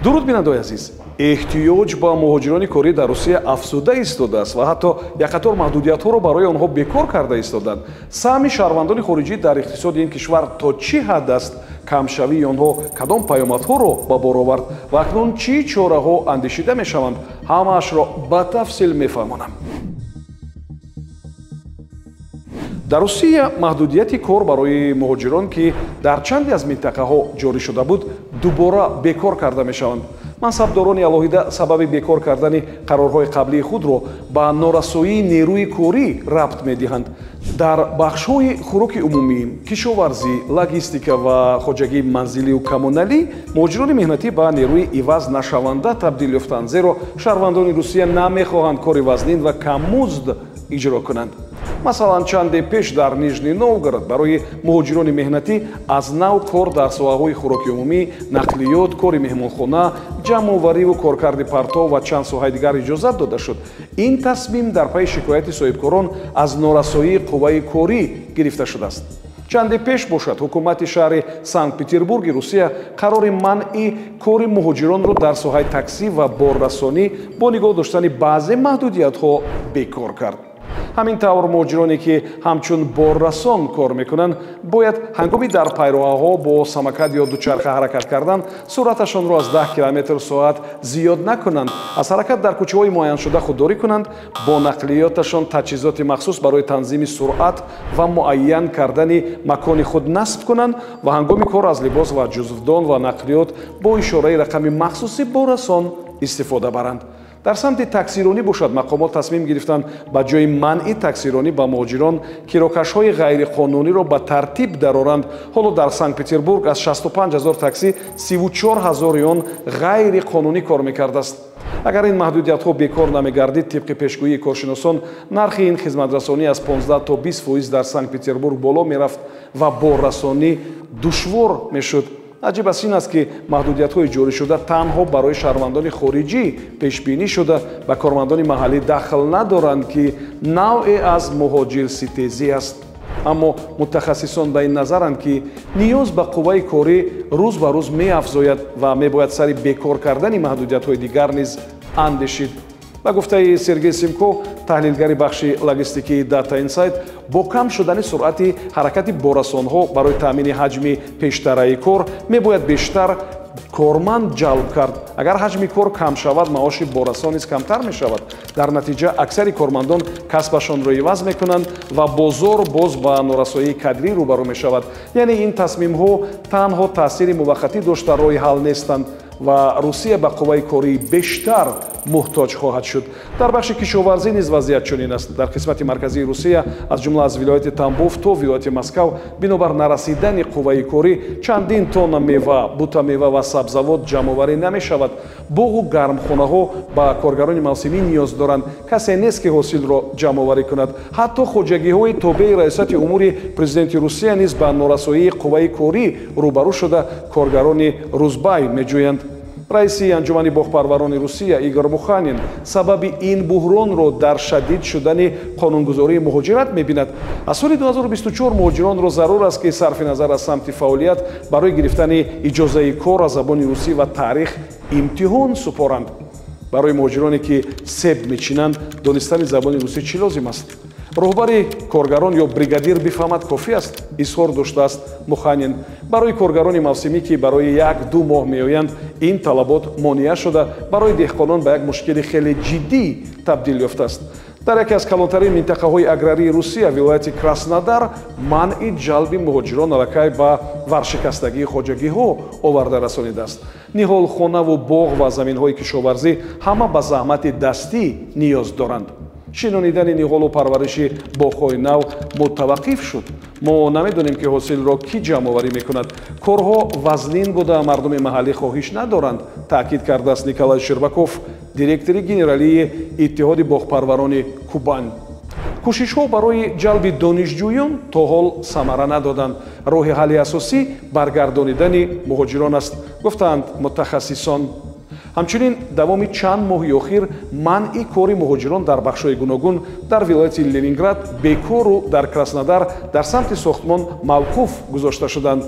дуруд бинандаи азиз, эҳтиёҷ ба муҳоҷирони корӣ дар Русия афзуда истодааст ва ҳатто як қатор маҳдудиятҳоро барои онҳо бекор карда истоданд. Саҳми шаҳрвандони хориҷӣ дар иқтисоди ин кишвар то чӣ ҳад аст? камшавии онҳо кадом паёмадҳоро ба бор овард ва акнун чӣ чораҳо андешида мешаванд? Ҳамаашро ба тафсил мефаҳмонам. дар Русия маҳдудияти кор барои муҳоҷирон, ки дар чанде аз минтақаҳо ҷорӣ шуда буд, дубора бекор карда мешаванд. мансабдорони алоҳида сабаби бекор кардани қарорҳои қаблии худро ба норасоии нерӯи корӣ рабт медиҳанд. дар бахшҳои хӯроки умумӣ, кишоварзӣ, логистика ва хоҷагии манзилию коммуналӣ муҳоҷирони меҳнатӣ ба нерӯи ивазнашаванда табдил ёфтанд, зеро шаҳрвандони Русия намехоҳанд кори вазнин ва каммузд иҷро кунанд. масалан, чанде пеш дар Нижний Новгород барои муҳоҷирони меҳнатӣ аз нав кор дар соҳаҳои хӯроки умумӣ, нақлиёт, кори меҳмонхона, ҷамъовариву коркарди партов ва чанд соҳаи дигар иҷозат дода шуд. ин тасмим дар пайи шикояти соҳибкорон аз норасоии қувваи корӣ гирифта шудааст. чанде пеш бошад, ҳукумати шаҳри Санкт-Петербурги Русия қарори манъи кори муҳоҷиронро дар соҳаи таксӣ ва боррасонӣ бо нигоҳ доштани баъзе маҳдудиятҳо бекор кард. ҳамин тавр муҳоҷироне ки ҳамчун боррасон кор мекунанд, бояд ҳангоми дар пайроҳаҳо бо самокат ё дучарха ҳаракат кардан суръаташонро аз 10 км/соат зиёд накунанд, аз ҳаракат дар кӯчаҳои муайяншуда худдорӣ кунанд, бо нақлиёташон таҷҳизоти махсус барои танзими суръат ва муайян кардани макони худ насб кунанд ва ҳангоми кор аз либос ва ҷузвдон ва нақлиёт бо ишораи рақами махсуси боррасон истифода баранд. дар самти таксиронӣ бошад, мақомот тасмим гирифтанд ба ҷои манъи таксиронӣ ба муҳоҷирон кирокашҳои ғайриқонуниро ба тартиб дароранд. ҳоло дар Санкт-Петербург аз 65 000 таксӣ 34 000 он ғайриқонунӣ кор мекардааст. агар ин маҳдудиятҳо бекор намегардид, тибқи пешгӯии коршиносон, нархи ин хизматрасонӣ аз 15 то 20% дар Санкт-Петербург боло мерафт ва боррасонӣ душвор мешуд. аҷиб аз ин аст, ки маҳдудиятҳои ҷоришуда танҳо барои шаҳрвандони хориҷӣ пешбинӣ шуда ба кормандони маҳаллӣ дахл надоранд, ки навъе аз муҳоҷирситезӣ аст. аммо мутахассисон ба ин назаранд, ки ниёз ба қувваи корӣ рӯз ба рӯз меафзояд ва мебояд сари бекор кардани маҳдудиятҳои дигар низ андешид. ба гуфтаи Сергей Симко, таҳлилгари бахши логистикии Data Insight, бо кам шудани суръати ҳаракати боррасонҳо барои таъмини ҳаҷми пештараи кор мебояд бештар корманд ҷалб кард. агар ҳаҷми кор кам шавад, маоши боррасон низ камтар мешавад. дар натиҷа аксари кормандон касбашонро иваз мекунанд ва бозор боз ба норасоии кадрӣ рӯбарӯ мешавад. яъне ин тасмимҳо танҳо таъсири муваққатӣ дошта роҳи ҳал нестанд ва Русия ба қувваи кории бештар муҳтоҷ хоҳад шуд. дар бахши кишоварзӣ низ вазъият чунин аст. дар қисмати марказии Русия, аз ҷумла аз вилояти Тамбов то вилояти Москав, бинобар нарасидани қувваи корӣ чандин тонна мева, бутамева ва сабзавот ҷамъоварӣ намешавад. боғу гармхонаҳо ба коргарони мавсимӣ ниёз доранд. касе нест, ки ҳосилро ҷамъоварӣ кунад. ҳатто хоҷагиҳои тобеи раисати умури президенти Русия низ ба норасоии қувваи корӣ рӯбарӯ шуда коргарони рӯзбай меҷӯянд. раиси анҷумани боғпарварони Русия Игор Муханин сабаби ин буҳронро дар шадид шудани қонунгузории муҳоҷират мебинад. аз соли 2024 муҳоҷиронро зарур аст, ки сарфи назар аз самти фаъолият барои гирифтани иҷозаи кор аз забони русӣ ва таърих имтиҳон супоранд. барои муҳоҷироне ки себ мечинанд, донистани забони русӣ чӣ лозим аст? роҳбари коргарон ё бригадир бифаҳмад кофӣ аст, изҳор доштааст Муханин. барои коргарони мавсимӣ, ки барои 1-2 моҳ меоянд, ин талабот монеа шуда барои деҳқонон ба як мушкили хеле ҷиддӣ табдил ёфтааст. дар яке аз калонтарин минтақаҳои аграрии Русия, вилояти Краснодар, манъи ҷалби муҳоҷирон аллакай ба варшикастагии хоҷагиҳо оварда расонидааст. ниҳол хонаву боғ ва заминҳои кишоварзӣ ҳама ба заҳмати дастӣ ниёз доранд. шинонидани ниҳолу парвариши боғҳои нав мутаваққиф шуд. мо намедонем, ки ҳосилро кӣ ҷамъоварӣ мекунад. корҳо вазнин буда мардуми маҳаллӣ хоҳиш надоранд, таъкид кардааст Николай Щербаков, директори генералии иттиҳоди боғпарварони Кубань. кӯшишҳо барои ҷалби донишҷӯён то ҳол самара надоданд. роҳи ҳалли асосӣ баргардонидани муҳоҷирон аст, гуфтанд мутахассисон. ҳамчунин давоми чанд моҳи охир манъи кори муҳоҷирон дар бахшҳои гуногун дар вилояти Ленинград бекору дар Краснодар дар самти сохтмон мавқуф гузошта шуданд.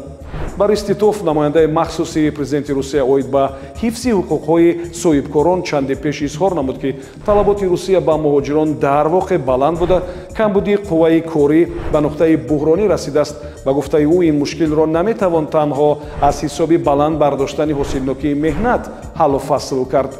барои Титов намояндаи махсуси президенти Русия оид ба ҳифзи ҳуқуқҳои соҳибкорон чанде пеш изҳор намуд, ки талаботи Русия ба муҳоҷирон дар воқеъ баланд буда, камбуди қувваи корӣ ба нуқтаи буҳронӣ расидааст. Ба гуфтаи ӯ ин мушкилро наметавон танҳо аз ҳисоби баланд бардоштани ҳосилнокии меҳнат ҳаллу фасл кард.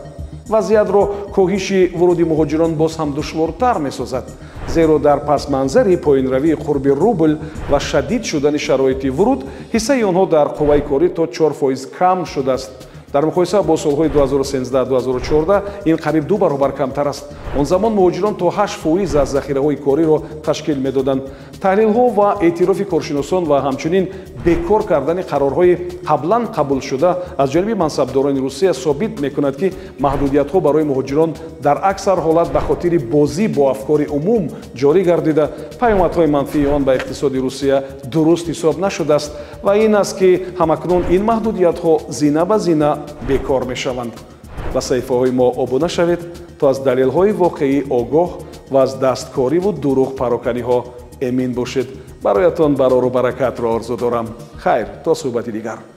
вазъиятро коҳиши вуруди муҳоҷирон боз ҳам душвортар месозад, зеро дар пасманзари поинравии қурби рубл ва шадид шудани шароити вуруд ҳиссаи онҳо дар қувваи корӣ то 4% кам шудааст. дар муқоиса бо солҳои 2013-2014 ин қариб 2 баробар камтар аст. он замон муҳоҷирон то 8% аз захираҳои кориро ташкил медоданд. таҳлилҳо ва эътирофи коршиносон ва ҳамчунин бекор кардани қарорҳои қаблан қабул шуда аз ҷониби мансабдорони Русия собит мекунад, ки маҳдудиятҳо барои муҳоҷирон дар аксар ҳолат ба хотири бозӣ бо афкори умум ҷорӣ гардида, паёмадҳои манфии он ба иқтисоди Русия дуруст ҳисоб нашудааст ва ин аст, ки ҳамакнун ин маҳдудиятҳо зина ба зина бекор мешаванд. ба саҳифаҳои мо обуна шавед то аз далелҳои воқеӣ огоҳ ва аз дасткориву дурӯғ пароканиҳо эмин бошед. бароятон барору баракатро орзу дорам. хайр, то суҳбати дигар.